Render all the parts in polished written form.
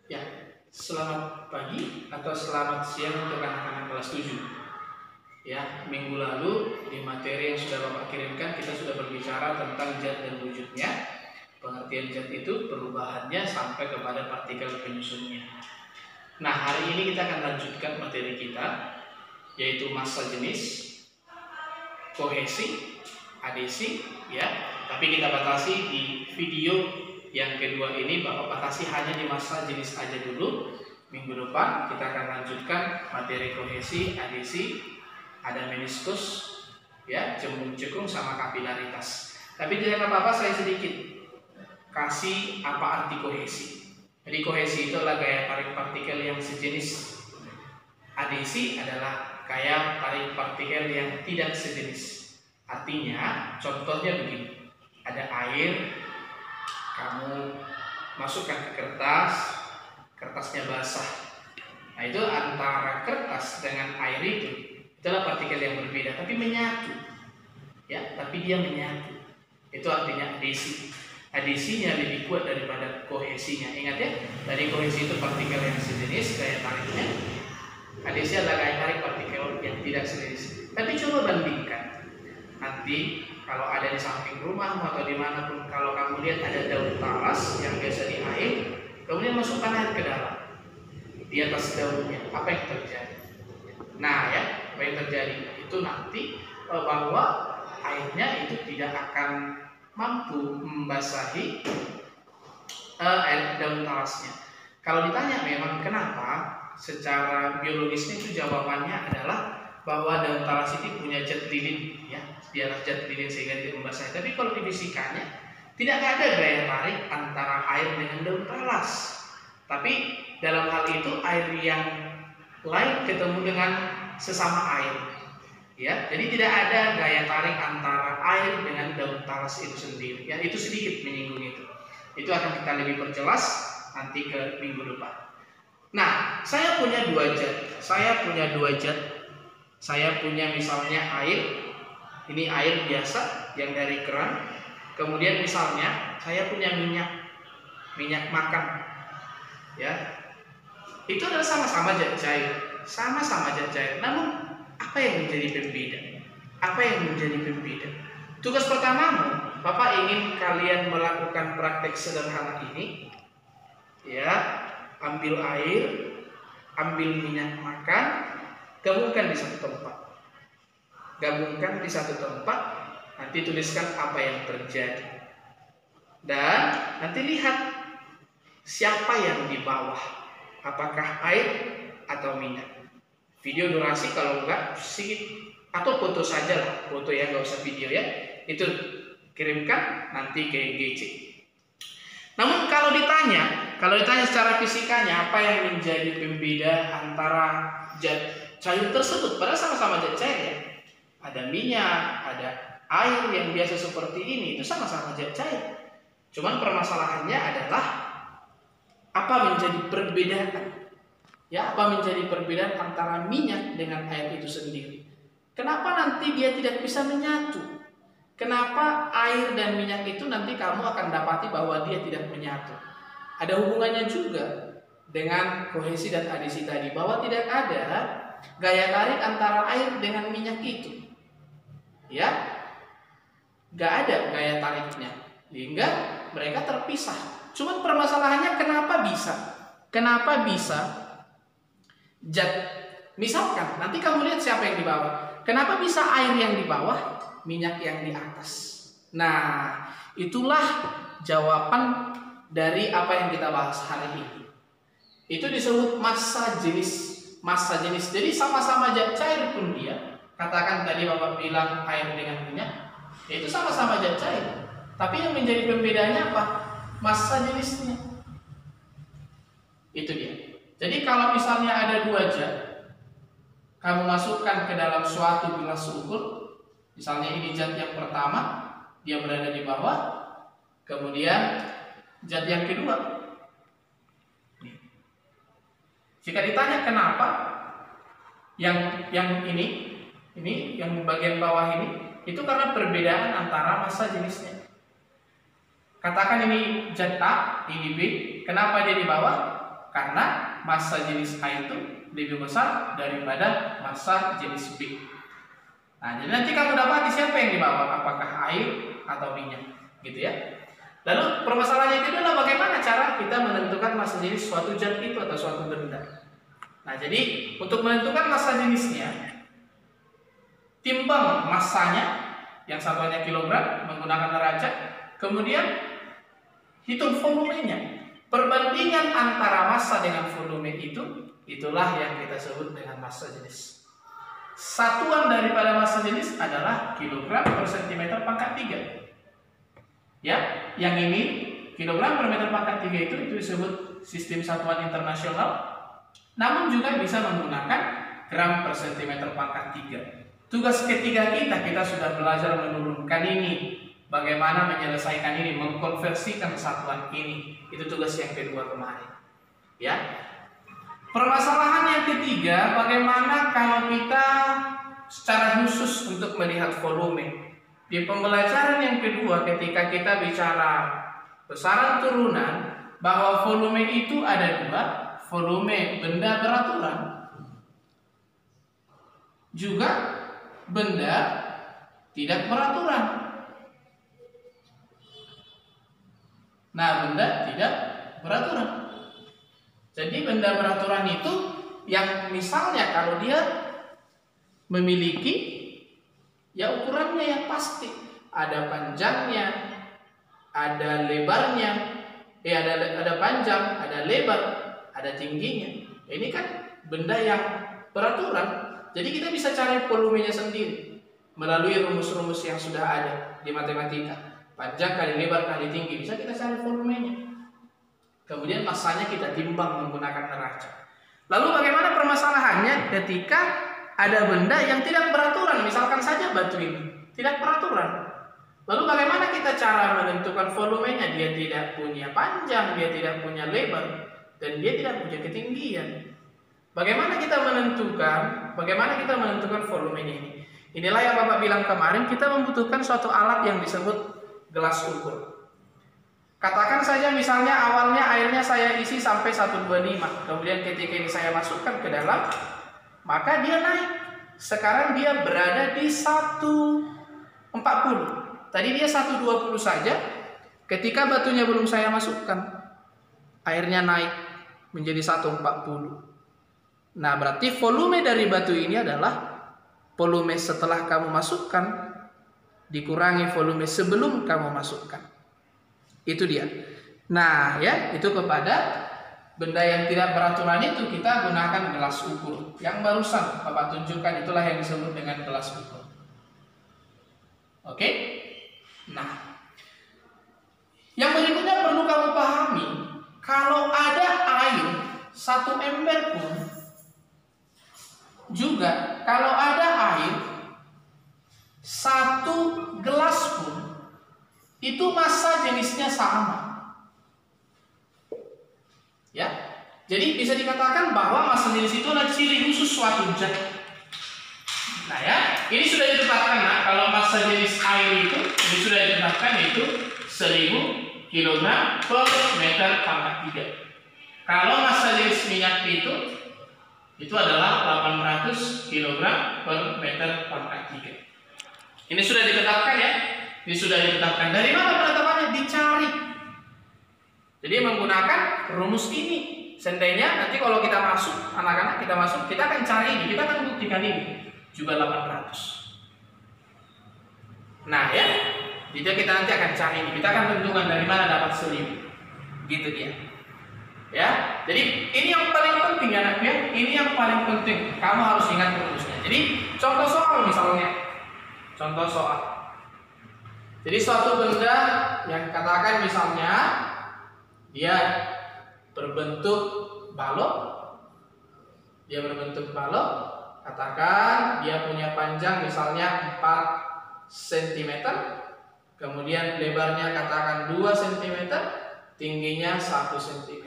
Ya, selamat pagi atau selamat siang untuk anak-anak kelas 7. Ya, minggu lalu di materi yang sudah Bapak kirimkan kita sudah berbicara tentang zat dan wujudnya. Pengertian zat itu perubahannya sampai kepada partikel penyusunnya. Nah, hari ini kita akan lanjutkan materi kita, yaitu massa jenis, kohesi, adesi, ya. Tapi kita batasi di video yang kedua ini, Bapak batasi hanya di massa jenis aja dulu. Minggu depan kita akan lanjutkan materi kohesi, adesi, ada meniskus, ya, cembung cekung sama kapilaritas. Tapi tidak apa-apa, saya sedikit kasih apa arti kohesi. Jadi kohesi itu adalah gaya tarik partikel yang sejenis. Adesi adalah gaya tarik partikel yang tidak sejenis. Artinya, contohnya begini. Ada air, kamu masukkan ke kertas, kertasnya basah. Nah, itu antara kertas dengan air itu adalah partikel yang berbeda, tapi menyatu. Ya, tapi dia menyatu. Itu artinya adesi. Adesinya lebih kuat daripada kohesinya. Ingat ya, dari kohesi itu partikel yang sejenis, gaya tariknya. Adesi adalah gaya tarik partikel yang tidak sejenis. Tapi coba bandingkan. Nanti kalau ada di samping rumahmu atau dimanapun, kalau kamu lihat ada daun talas yang biasa di air, kemudian masukkan air ke dalam. Di atas daunnya, apa yang terjadi? Nah ya, apa yang terjadi? Itu nanti bahwa airnya itu tidak akan mampu membasahi air daun talasnya. Kalau ditanya memang kenapa, secara biologisnya itu jawabannya adalah bahwa daun talas itu punya zat lilin, ya, di atas zat lilin sehingga tidak membasahi. Tapi kalau di fisikanya tidak ada gaya tarik antara air dengan daun talas. Tapi dalam hal itu air yang lain ketemu dengan sesama air, ya. Jadi tidak ada gaya tarik antara air dengan daun talas itu sendiri. Ya, itu sedikit menyinggung itu. Itu akan kita lebih perjelas nanti ke minggu depan. Nah, saya punya dua zat. Saya punya misalnya air. Ini air biasa yang dari keran. Kemudian misalnya saya punya minyak makan. Ya. Itu adalah sama-sama zat cair. Namun apa yang menjadi pembeda? Tugas pertamamu, Bapak ingin kalian melakukan praktek sederhana ini. Ya, ambil air, ambil minyak makan, gabungkan di satu tempat. Nanti tuliskan apa yang terjadi. Dan nanti lihat siapa yang di bawah. Apakah air atau minyak? Video durasi kalau enggak sedikit, atau foto saja lah, foto ya, nggak usah video ya. Itu kirimkan nanti ke GC. Namun kalau ditanya secara fisikanya apa yang menjadi pembeda antara zat cair tersebut, padahal sama-sama zat cair ya. Ada minyak, ada air yang biasa seperti ini, itu sama-sama zat cair. Cuman permasalahannya adalah apa menjadi perbedaan? Ya, apa menjadi perbedaan antara minyak dengan air itu sendiri? Kenapa nanti dia tidak bisa menyatu? Kenapa air dan minyak itu nanti kamu akan dapati bahwa dia tidak menyatu? Ada hubungannya juga dengan kohesi dan adesi tadi, bahwa tidak ada gaya tarik antara air dengan minyak itu. Ya, nggak ada gaya tariknya, sehingga mereka terpisah. Cuman permasalahannya kenapa bisa zat, misalkan nanti kamu lihat siapa yang di bawah. Kenapa bisa air yang di bawah, minyak yang di atas? Nah, itulah jawaban dari apa yang kita bahas hari ini. Itu disebut massa jenis. Jadi sama-sama zat cair pun dia. Katakan tadi Bapak bilang air dengan minyak, itu sama-sama zat cair. Tapi yang menjadi pembedanya apa? Massa jenisnya. Itu dia. Jadi kalau misalnya ada dua zat, kamu masukkan ke dalam suatu gelas ukur, misalnya ini zat yang pertama, dia berada di bawah, kemudian zat yang kedua. Jika ditanya kenapa yang ini yang bagian bawah ini, itu karena perbedaan antara massa jenisnya. Katakan ini zat A, ini B, kenapa dia di bawah? Karena massa jenis A itu lebih besar daripada massa jenis B. Nah, jadi nanti kamu dapati siapa yang dibawa, apakah air atau minyak, gitu ya. Lalu permasalahan yang kedua adalah bagaimana cara kita menentukan massa jenis suatu zat itu atau suatu benda. Nah, jadi untuk menentukan massa jenisnya, timbang massanya yang satuannya kilogram menggunakan derajat, kemudian hitung volumenya. Perbandingan antara massa dengan volume itulah yang kita sebut dengan massa jenis. Satuan daripada massa jenis adalah kilogram per centimeter pangkat 3. Ya, yang ini kilogram per meter pangkat 3 itu disebut sistem satuan internasional. Namun juga bisa menggunakan gram per centimeter pangkat 3. Tugas ketiga kita sudah belajar menurunkan ini. Bagaimana menyelesaikan ini, mengkonversikan satuan ini. Itu tugas yang kedua kemarin. Ya. Permasalahan yang ketiga, bagaimana kalau kita secara khusus untuk melihat volume. Di pembelajaran yang kedua ketika kita bicara besaran turunan, bahwa volume itu ada dua, volume benda beraturan, juga benda tidak beraturan. Nah, benda tidak beraturan. Jadi benda beraturan itu yang misalnya kalau dia memiliki ya ukurannya yang pasti, ada panjangnya, ada lebarnya, ada panjang, ada lebar, ada tingginya. Ini kan benda yang beraturan. Jadi kita bisa cari volumenya sendiri melalui rumus-rumus yang sudah ada di matematika. Panjang kali lebar kali tinggi, bisa kita cari volumenya. Kemudian massanya kita timbang menggunakan derajat. Lalu bagaimana permasalahannya ketika ada benda yang tidak beraturan, misalkan saja batu ini tidak beraturan. Lalu bagaimana kita cara menentukan volumenya? Dia tidak punya panjang, dia tidak punya lebar, dan dia tidak punya ketinggian. Bagaimana kita menentukan volumenya ini? Inilah yang Bapak bilang kemarin, kita membutuhkan suatu alat yang disebut gelas ukur. Katakan saja misalnya awalnya airnya saya isi sampai 125, kemudian ketika ini saya masukkan ke dalam, maka dia naik. Sekarang dia berada di 140. Tadi dia 120 saja. Ketika batunya belum saya masukkan, airnya naik menjadi 140. Nah, berarti volume dari batu ini adalah volume setelah kamu masukkan dikurangi volume sebelum kamu masukkan. Itu dia. Nah, ya, itu kepada benda yang tidak beraturan itu kita gunakan gelas ukur. Yang barusan Bapak tunjukkan itulah yang disebut dengan gelas ukur. Oke? Nah, yang berikutnya perlu kamu pahami, kalau ada air 1 ember pun, juga kalau ada air 1 gelas pun, itu massa jenisnya sama. Ya, jadi bisa dikatakan bahwa massa jenis itu adalah ciri khusus suatu zat. Nah ya, ini sudah ditetapkan. Nah, kalau massa jenis air itu, ini sudah ditetapkan yaitu 1000 kg per meter pangkat 3. Kalau massa jenis minyak itu adalah 800 kg per meter pangkat 3. Ini sudah ditetapkan ya. Ini sudah ditetapkan. Dari mana penetapannya? Dicari. Jadi menggunakan rumus ini. Seandainya nanti kalau kita masuk, anak-anak kita masuk, kita akan cari ini, kita akan buktikan ini. Juga 800. Nah ya, jadi kita nanti akan cari ini. Kita akan tentukan dari mana dapat 1000. Gitu dia. Ya, jadi ini yang paling penting anak ya. Ini yang paling penting. Kamu harus ingat rumusnya. Jadi contoh soal misalnya. Contoh soal. Jadi suatu benda yang katakan misalnya dia berbentuk balok. Dia berbentuk balok. Katakan dia punya panjang misalnya 4 cm. Kemudian lebarnya katakan 2 cm. Tingginya 1 cm.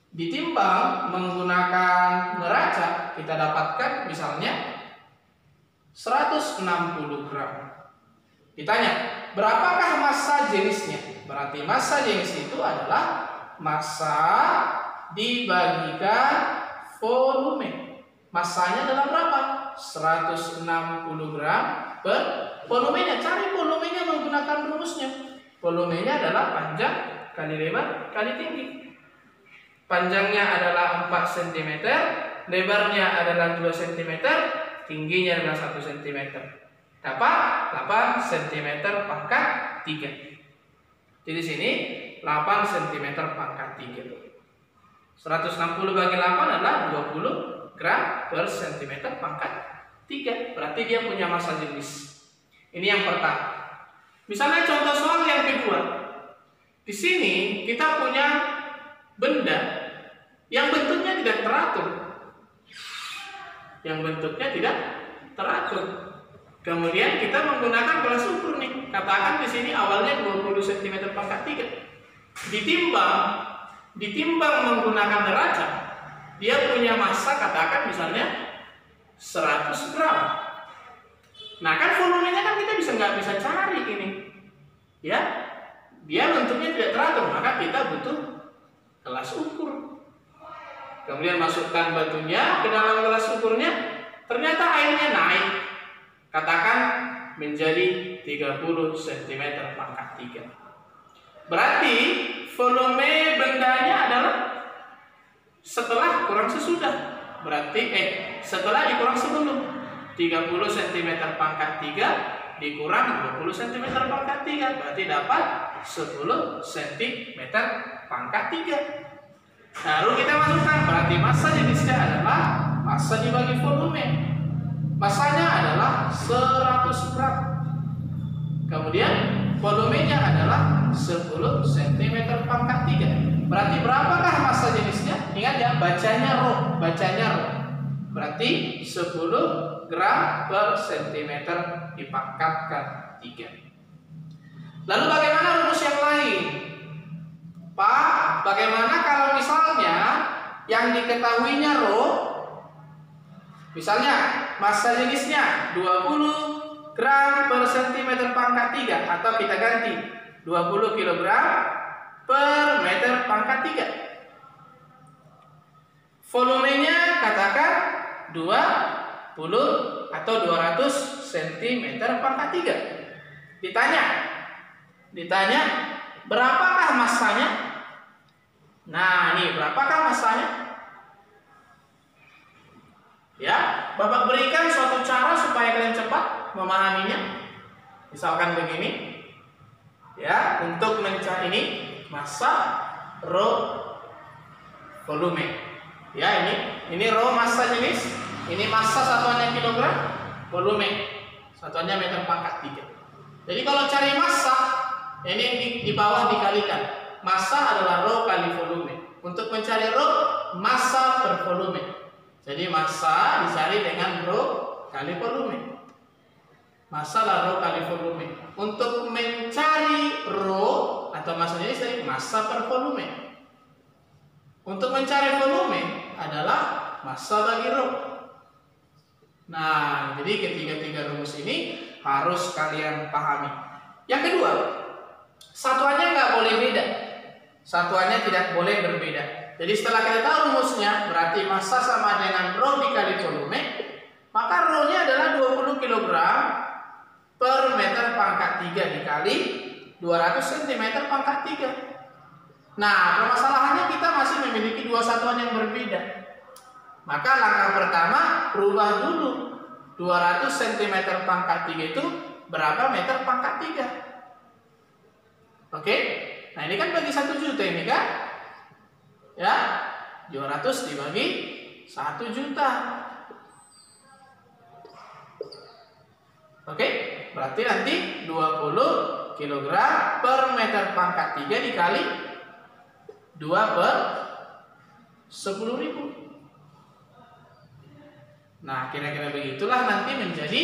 Ditimbang menggunakan neraca, kita dapatkan misalnya 160 gram. Ditanya, berapakah massa jenisnya? Berarti massa jenis itu adalah massa dibagikan volume. Massanya adalah berapa? 160 gram per volumenya. Cari volumenya menggunakan rumusnya. Volumenya adalah panjang kali lebar kali tinggi. Panjangnya adalah 4 cm, lebarnya adalah 2 cm, tingginya adalah 1 cm. Dapat 8 cm pangkat 3. Jadi sini 8 cm pangkat 3. 160 bagi 8 adalah 20 gram per cm pangkat 3. Berarti dia punya massa jenis. Ini yang pertama. Misalnya contoh soal yang kedua. Di sini kita punya benda yang bentuknya tidak teratur. Kemudian kita menggunakan kelas ukur nih. Katakan di sini awalnya 20 cm pangkat 3. Ditimbang menggunakan derajat, dia punya massa katakan misalnya 100 gram. Nah kan volumenya kan kita nggak bisa cari ini, ya. Dia bentuknya tidak teratur, maka kita butuh kelas ukur. Kemudian masukkan batunya ke dalam kelas ukurnya, ternyata airnya naik, katakan menjadi 30 cm pangkat 3. Berarti volume bendanya adalah setelah kurang sesudah. Berarti setelah dikurang sebelum 30 cm pangkat 3 dikurang 20 cm pangkat 3, berarti dapat 10 cm pangkat 3. Lalu kita masukkan, berarti massa jenisnya adalah massa dibagi volume. Massanya adalah 100 gram. Kemudian volumenya adalah 10 cm pangkat 3. Berarti berapakah massa jenisnya? Ingat ya, bacanya rho. Berarti 10 gram per cm dipangkatkan 3. Lalu bagaimana rumus yang lain? Pak, bagaimana kalau misalnya yang diketahuinya rho, misalnya massa jenisnya 20 gram per cm pangkat 3, atau kita ganti 20 kg per meter pangkat 3. Volumenya katakan 20 atau 200 cm pangkat 3. Ditanya berapakah massanya? Nah, ini berapakah massanya? Ya, Bapak berikan suatu cara supaya kalian cepat memahaminya. Misalkan begini. Ya, untuk mencari ini massa rho volume. Ya, ini rho massa jenis, ini massa satuannya kilogram, volume satuannya meter pangkat 3. Jadi kalau cari massa, ini di bawah dikalikan. Massa adalah rho kali volume. Untuk mencari rho, massa per volume. Jadi massa dicari dengan rho kali volume. Massa adalah rho kali volume. Untuk mencari rho atau massa jenis dari massa per volume. Untuk mencari volume adalah massa bagi rho. Nah, jadi ketiga rumus ini harus kalian pahami. Yang kedua, satuannya nggak boleh beda. Satuannya tidak boleh berbeda. Jadi setelah kita tahu rumusnya, berarti massa sama dengan rho dikali volume, maka rho-nya adalah 20 kg per meter pangkat 3 dikali 200 cm pangkat 3. Nah, permasalahannya kita masih memiliki dua satuan yang berbeda. Maka langkah pertama, rubah dulu 200 cm pangkat 3 itu berapa meter pangkat 3. Oke? Nah, ini kan bagi 1 juta ini kan? Ya, 200 dibagi 1 juta. Oke? Berarti nanti 20 kg per meter pangkat 3 dikali 2 per 10.000. Nah, kira-kira begitulah nanti menjadi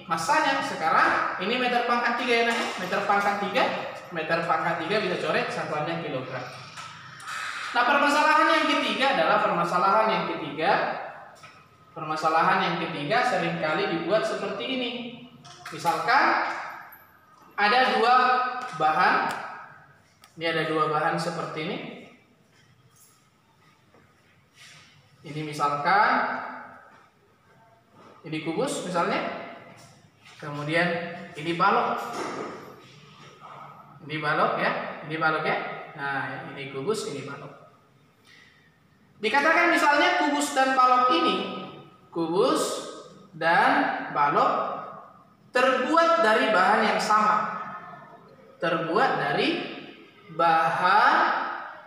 massanya. Sekarang ini meter pangkat 3 ya, nah, meter pangkat 3 bisa coret satuannya kilogram. Nah, permasalahan yang ketiga adalah permasalahan yang ketiga seringkali dibuat seperti ini. Misalkan ada dua bahan, ini ada dua bahan seperti ini. Ini misalkan ini kubus misalnya, kemudian ini balok. Ini balok ya, ini balok ya. Nah, ini kubus, ini balok. Dikatakan misalnya kubus dan balok ini, kubus dan balok terbuat dari bahan yang sama. Terbuat dari bahan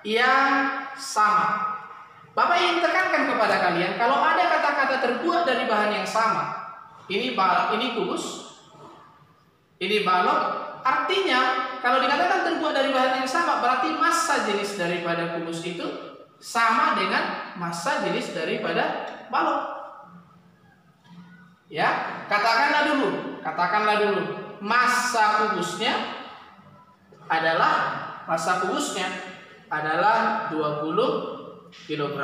yang sama. Bapak ingin tekankan kepada kalian, kalau ada kata-kata terbuat dari bahan yang sama, ini kubus, ini balok, artinya kalau dikatakan terbuat dari bahan yang sama, berarti massa jenis daripada kubus itu sama dengan massa jenis daripada balok. Ya, katakanlah dulu, massa kubusnya adalah 20 kg.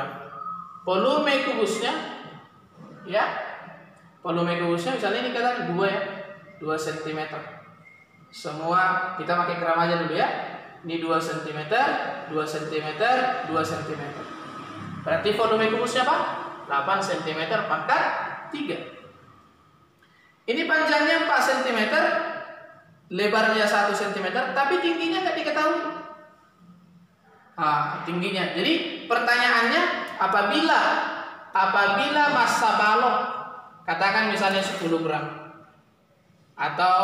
Volume kubusnya misalnya ini katakan 2 ya, 2 cm. Semua kita pakai gram aja dulu ya. Ini 2 cm, 2 cm, 2 cm. Berarti volume kubusnya apa? 8 cm pangkat 3. Ini panjangnya 4 cm, lebarnya 1 cm, tapi tingginya nggak diketahui. Tingginya. Jadi pertanyaannya, apabila massa balok katakan misalnya 10 gram atau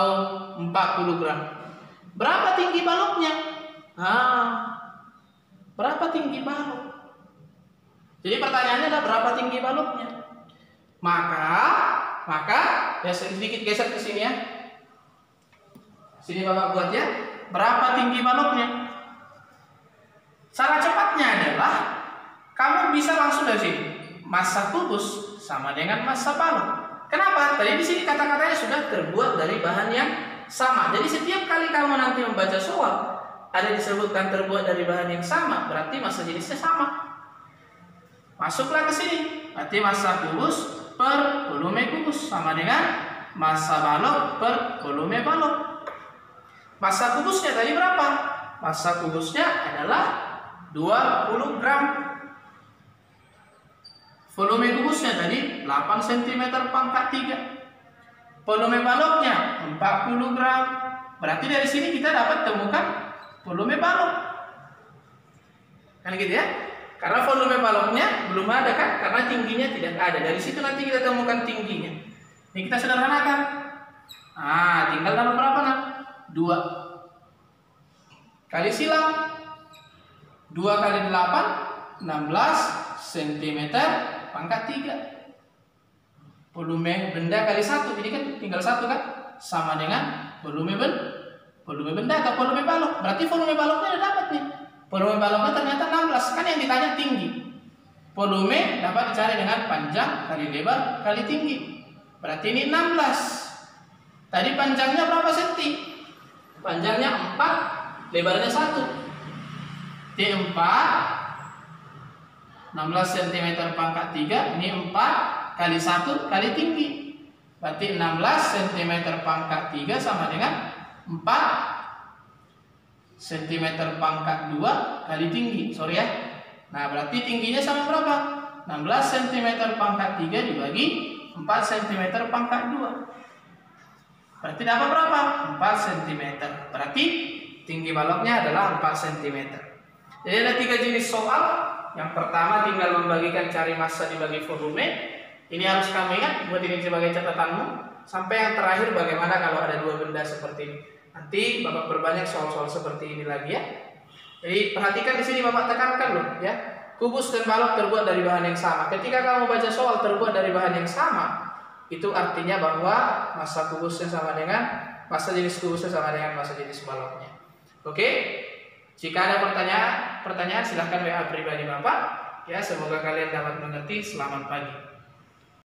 40 gram, berapa tinggi baloknya? Berapa tinggi balok? Jadi pertanyaannya adalah berapa tinggi baloknya? Maka ya sedikit geser ke sini ya. Sini Bapak buat ya. Berapa tinggi baloknya? Cara cepatnya adalah kamu bisa langsung dari sini. Massa kubus sama dengan massa balok. Kenapa? Tadi di sini kata-katanya sudah terbuat dari bahan yang sama. Jadi setiap kali kamu nanti membaca soal ada disebutkan terbuat dari bahan yang sama, berarti massa jenisnya sama. Masuklah ke sini. Berarti massa kubus per volume kubus sama dengan massa balok per volume balok. Massa kubusnya tadi berapa? Massa kubusnya adalah 20 gram. Volume kubusnya tadi 8 cm pangkat 3. Volume baloknya 40 gram. Berarti dari sini kita dapat temukan volume balok. Kan gitu ya? Karena volume baloknya belum ada kan? Karena tingginya tidak ada. Dari situ nanti kita temukan tingginya. Ini kita sederhanakan. Tinggal dapat berapa nak? 2 kali silang. 2 kali 8 16 cm pangkat 3. Volume benda kali 1, ini kan tinggal 1 kan, sama dengan volume benda atau volume balok. Berarti volume baloknya udah dapat nih. Volume baloknya ternyata 16, kan yang ditanya tinggi. Volume dapat dicari dengan panjang kali lebar kali tinggi. Berarti ini 16. Tadi panjangnya berapa senti? Panjangnya 4, lebarnya 1. T4 16 cm pangkat 3, ini 4 kali 1 kali tinggi. Berarti 16 cm pangkat 3 sama dengan 4 cm pangkat 2 kali tinggi. Sorry ya. Nah, berarti tingginya sama berapa? 16 cm pangkat 3 dibagi 4 cm pangkat 2. Berarti dapat berapa? 4 cm. Berarti tinggi baloknya adalah 4 cm. Jadi ada 3 jenis soal. Yang pertama tinggal membagikan cari massa dibagi volume. Ini harus kamu ingat, buat ini sebagai catatanmu. Sampai yang terakhir bagaimana kalau ada 2 benda seperti ini. Nanti Bapak berbanyak soal-soal seperti ini lagi ya. Jadi perhatikan di sini Bapak tekankan loh ya. Kubus dan balok terbuat dari bahan yang sama. Ketika kamu baca soal terbuat dari bahan yang sama, itu artinya bahwa massa kubusnya sama dengan massa jenis kubusnya sama dengan massa jenis baloknya. Oke? Jika ada pertanyaan silahkan WA pribadi Bapak. Ya, semoga kalian dapat mengerti. Selamat pagi.